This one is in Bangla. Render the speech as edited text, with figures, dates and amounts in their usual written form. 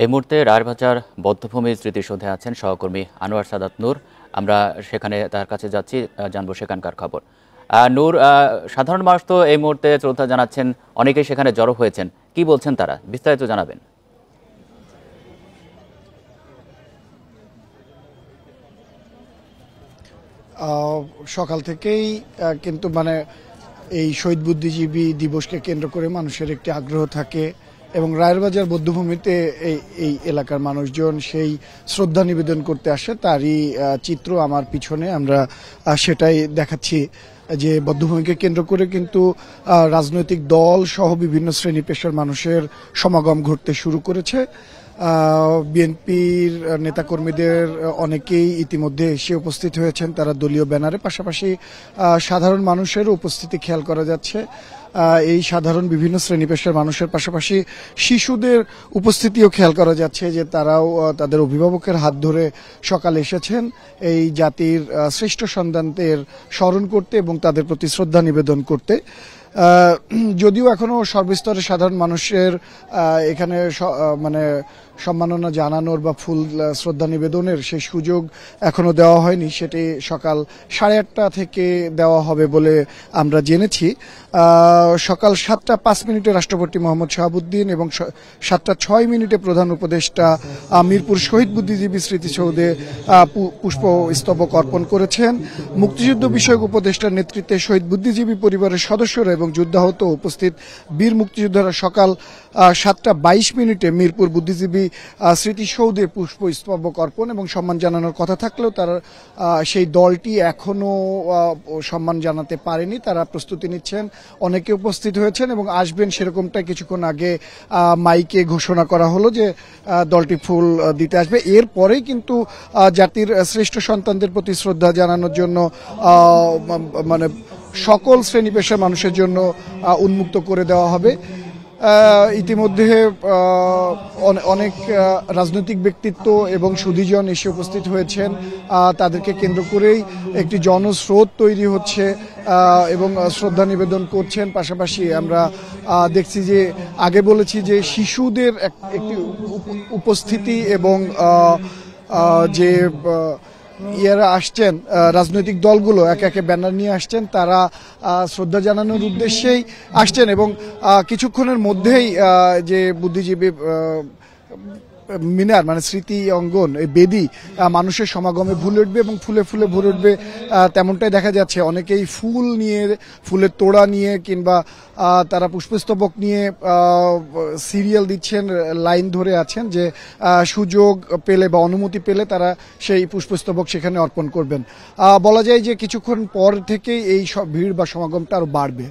এই মুহূর্তে রায়েরবাজার বধ্যভূমি স্মৃতিসৌধে আছেন সহকর্মী আনোয়ার সাদাত নূর। আমরা সেখানে তার কাছে যাচ্ছি, জানবো সেখানকার খবর। নূর, সাধারণ মানুষ তো এই মুহূর্তে শ্রদ্ধা জানাচ্ছেন, অনেকেই সেখানে জড়ো হয়েছেন, কি বলছেন তারা, বিস্তারিত জানাবেন। সকাল থেকেই কিন্তু এই শহীদ বুদ্ধিজীবী দিবসকে কেন্দ্র করে মানুষের একটি আগ্রহ থাকে এবং রায়েরবাজার বধ্যভূমিতে এই এলাকার মানুষজন সেই শ্রদ্ধা নিবেদন করতে আসে। তারই চিত্র আমার পিছনে, আমরা সেটাই দেখাচ্ছি যে বধ্যভূমিকে কেন্দ্র করে কিন্তু রাজনৈতিক দল সহ বিভিন্ন শ্রেণী পেশার মানুষের সমাগম ঘটতে শুরু করেছে। বিএনপির নেতাকর্মীদের অনেকেই ইতিমধ্যে এসে উপস্থিত হয়েছেন, তারা দলীয় ব্যানারে, পাশাপাশি সাধারণ মানুষেরও উপস্থিতি খেয়াল করা যাচ্ছে। এই সাধারণ বিভিন্ন শ্রেণী পেশার মানুষের পাশাপাশি শিশুদের উপস্থিতিও খেয়াল করা যাচ্ছে, যে তারাও তাদের অভিভাবকের হাত ধরে সকালে এসেছেন এই জাতির শ্রেষ্ঠ সন্তানদের স্মরণ করতে এবং তাদের প্রতি শ্রদ্ধা নিবেদন করতে। যদিও এখনো সর্বস্তরের সাধারণ মানুষের এখানে সম্মাননা জানানোর বা ফুল শ্রদ্ধা নিবেদনের সেই সুযোগ এখনো দেওয়া হয়নি, সেটি সকাল 8:30 থেকে দেওয়া হবে বলে আমরা জেনেছি। সকাল 7:05 রাষ্ট্রপতি মোহাম্মদ শাহাবুদ্দিন এবং 7:06 প্রধান উপদেষ্টা মিরপুর শহীদ বুদ্ধিজীবী স্মৃতিসৌধে পুষ্পস্তবক অর্পণ করেছেন। মুক্তিযুদ্ধ বিষয়ক উপদেষ্টার নেতৃত্বে শহীদ বুদ্ধিজীবী পরিবারের সদস্যরা এবং যুদ্ধাহত উপস্থিত বীর মুক্তিযোদ্ধারা সকাল 7:22 মিরপুর বুদ্ধিজীবী স্মৃতিসৌধে পুষ্পস্তবক অর্পণ এবং সম্মান জানানোর কথা থাকলেও তারা সেই দলটি এখনো সম্মান জানাতে পারেনি। তারা প্রস্তুতি নিচ্ছেন, অনেকে উপস্থিত হয়েছেন এবং আসবেন, সেরকমটা কিছুক্ষণ আগে মাইকে ঘোষণা করা হলো যে দলটি ফুল দিতে আসবে। এরপরেই কিন্তু জাতির শ্রেষ্ঠ সন্তানদের প্রতি শ্রদ্ধা জানানোর জন্য সকল শ্রেণী পেশার মানুষের জন্য উন্মুক্ত করে দেওয়া হবে। ইতিমধ্যে অনেক রাজনৈতিক ব্যক্তিত্ব এবং সুধীজন এসে উপস্থিত হয়েছেন, তাদেরকে কেন্দ্র করেই একটি জনস্রোত তৈরি হচ্ছে এবং শ্রদ্ধা নিবেদন করছেন। পাশাপাশি আমরা দেখছি যে আগে বলেছি যে শিশুদের একটি উপস্থিতি এবং যে ইয়ারা আসছেন, রাজনৈতিক দলগুলো একে একে ব্যানার নিয়ে আসছেন, তারা শ্রদ্ধা জানানোর উদ্দেশ্যেই আসছেন এবং কিছুক্ষণের মধ্যেই যে বুদ্ধিজীবী মিনার স্মৃতি অঙ্গন, এই বেদি মানুষের সমাগমে ভুলে উঠবে এবং ফুলে ফুলে ভরে উঠবে, তেমনটাই দেখা যাচ্ছে। অনেকেই ফুল নিয়ে, ফুলের তোড়া নিয়ে কিংবা তারা পুষ্পস্তবক নিয়ে সিরিয়াল দিচ্ছেন, লাইন ধরে আছেন যে সুযোগ পেলে বা অনুমতি পেলে তারা সেই পুষ্পস্তবক সেখানে অর্পণ করবেন। বলা যায় যে কিছুক্ষণ পর থেকেই এই ভিড় বা সমাগমটা আরো বাড়বে।